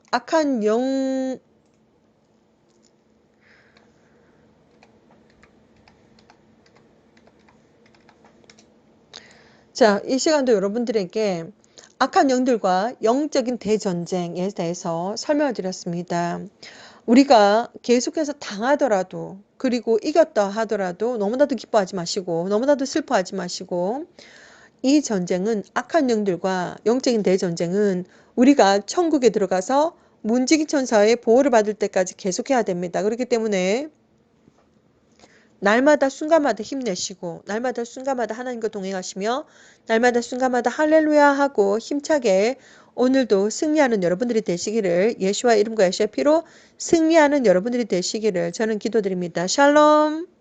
자, 이 시간도 여러분들에게 악한 영들과 영적인 대전쟁에 대해서 설명을 드렸습니다. 우리가 계속해서 당하더라도 그리고 이겼다 하더라도 너무나도 기뻐하지 마시고 너무나도 슬퍼하지 마시고 이 전쟁은 악한 영들과 영적인 대전쟁은 우리가 천국에 들어가서 문지기 천사의 보호를 받을 때까지 계속해야 됩니다. 그렇기 때문에 날마다 순간마다 힘내시고 날마다 순간마다 하나님과 동행하시며 날마다 순간마다 할렐루야 하고 힘차게 오늘도 승리하는 여러분들이 되시기를 예수와 이름과 예수의 피로 승리하는 여러분들이 되시기를 저는 기도드립니다. 샬롬.